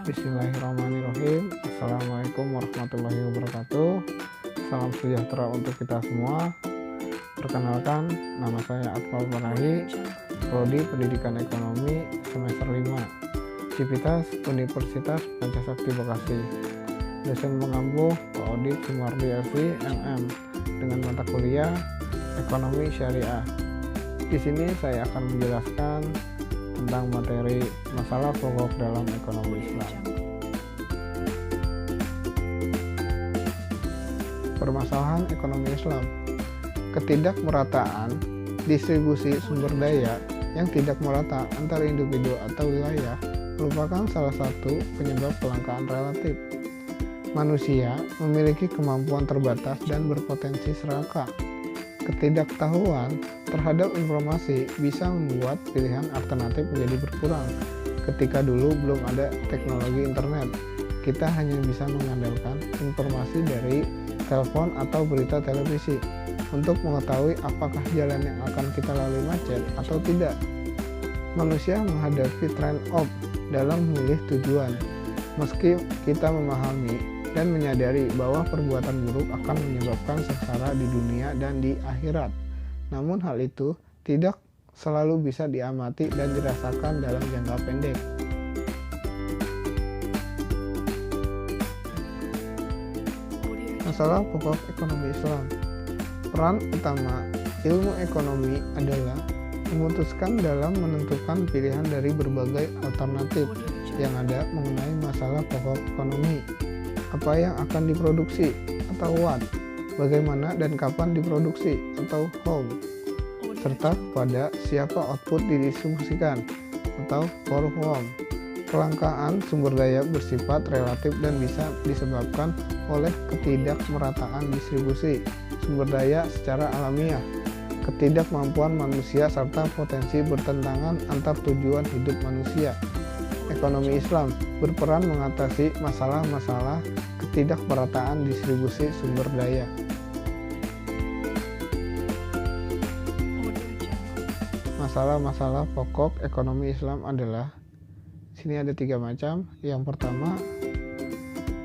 Bismillahirrahmanirrahim. Assalamualaikum warahmatullahi wabarakatuh. Salam sejahtera untuk kita semua. Perkenalkan, nama saya Atfal Panahi, Prodi Pendidikan Ekonomi semester 5, Civitas Universitas Pancasakti Bekasi. Dosen pengampu Pak Odit Sumardi Esi, MM, dengan mata kuliah Ekonomi Syariah. Di sini saya akan menjelaskan tentang materi masalah pokok dalam ekonomi Islam. Permasalahan ekonomi Islam. Ketidakmerataan distribusi sumber daya yang tidak merata antar individu atau wilayah merupakan salah satu penyebab kelangkaan relatif. Manusia memiliki kemampuan terbatas dan berpotensi serakah. Ketidaktahuan terhadap informasi bisa membuat pilihan alternatif menjadi berkurang. Ketika dulu belum ada teknologi internet, kita hanya bisa mengandalkan informasi dari telepon atau berita televisi untuk mengetahui apakah jalan yang akan kita lalui macet atau tidak. Manusia menghadapi trade-off dalam memilih tujuan. Meski kita memahami dan menyadari bahwa perbuatan buruk akan menyebabkan sengsara di dunia dan di akhirat. Namun hal itu tidak selalu bisa diamati dan dirasakan dalam jangka pendek. Masalah pokok ekonomi Islam. Peran utama ilmu ekonomi adalah memutuskan dalam menentukan pilihan dari berbagai alternatif yang ada mengenai masalah pokok ekonomi. Apa yang akan diproduksi atau what, bagaimana dan kapan diproduksi atau how, serta kepada siapa output didistribusikan atau for whom. Kelangkaan sumber daya bersifat relatif dan bisa disebabkan oleh ketidakmerataan distribusi sumber daya secara alamiah, ketidakmampuan manusia serta potensi bertentangan antar tujuan hidup manusia. Ekonomi Islam berperan mengatasi masalah-masalah ketidakmerataan distribusi sumber daya. Masalah-masalah pokok ekonomi Islam adalah, sini ada 3 macam. Yang pertama,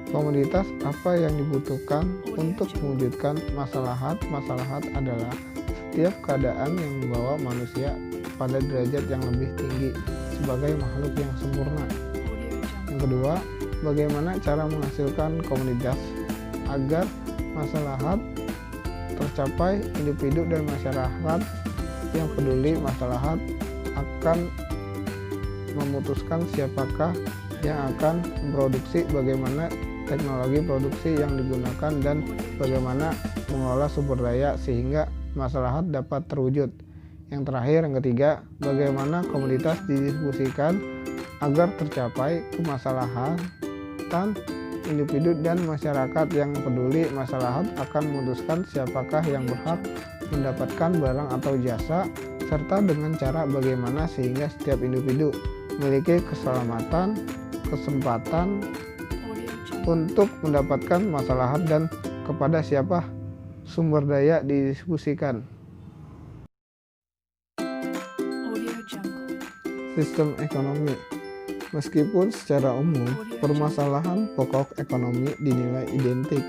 komoditas apa yang dibutuhkan untuk mewujudkan maslahat. Maslahat adalah setiap keadaan yang membawa manusia pada derajat yang lebih tinggi sebagai makhluk yang sempurna. Yang kedua, bagaimana cara menghasilkan komoditas agar maslahat tercapai individu dan masyarakat yang peduli maslahat akan memutuskan siapakah yang akan memproduksi, bagaimana teknologi produksi yang digunakan, dan bagaimana mengolah sumber daya sehingga maslahat dapat terwujud. Yang terakhir, yang ketiga, bagaimana komoditas didistribusikan agar tercapai kemaslahatan individu dan masyarakat yang peduli maslahat akan memutuskan siapakah yang berhak mendapatkan barang atau jasa, serta dengan cara bagaimana sehingga setiap individu memiliki keselamatan, kesempatan untuk mendapatkan maslahat dan kepada siapa sumber daya didistribusikan. Sistem ekonomi. Meskipun secara umum permasalahan pokok ekonomi dinilai identik,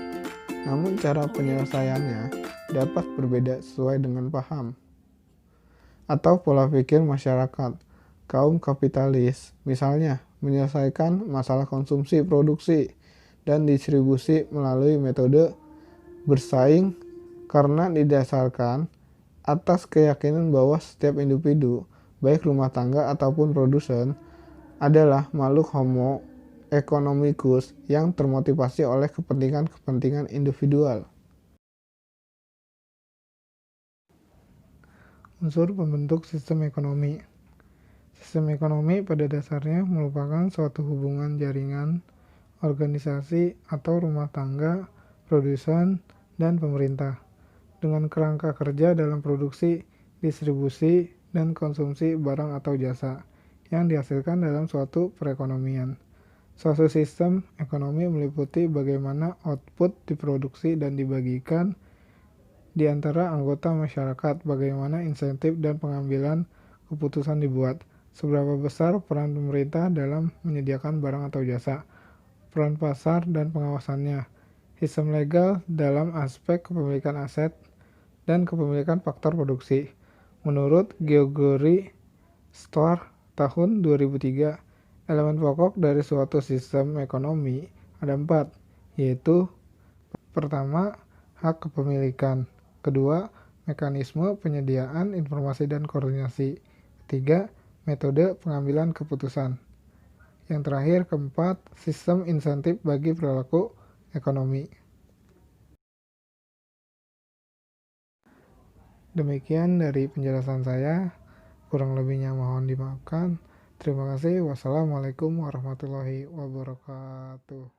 namun cara penyelesaiannya dapat berbeda sesuai dengan paham atau pola pikir masyarakat. Kaum kapitalis misalnya menyelesaikan masalah konsumsi, produksi, dan distribusi melalui metode bersaing karena didasarkan atas keyakinan bahwa setiap individu, baik rumah tangga ataupun produsen, adalah makhluk homo economicus yang termotivasi oleh kepentingan-kepentingan individual. Unsur pembentuk sistem ekonomi. Sistem ekonomi pada dasarnya merupakan suatu hubungan jaringan, organisasi atau rumah tangga, produsen, dan pemerintah, dengan kerangka kerja dalam produksi, distribusi, dan konsumsi barang atau jasa yang dihasilkan dalam suatu perekonomian. Suatu sistem ekonomi meliputi bagaimana output diproduksi dan dibagikan di antara anggota masyarakat, bagaimana insentif dan pengambilan keputusan dibuat, Seberapa besar peran pemerintah dalam menyediakan barang atau jasa? Peran pasar dan pengawasannya. Sistem legal dalam aspek kepemilikan aset dan kepemilikan faktor produksi. Menurut Gregory Store tahun 2003, elemen pokok dari suatu sistem ekonomi ada 4, yaitu pertama, hak kepemilikan. Kedua, mekanisme penyediaan informasi dan koordinasi. Ketiga, metode pengambilan keputusan. Yang terakhir, keempat, sistem insentif bagi perilaku ekonomi. Demikian dari penjelasan saya, kurang lebihnya mohon dimaafkan. Terima kasih. Wassalamualaikum warahmatullahi wabarakatuh.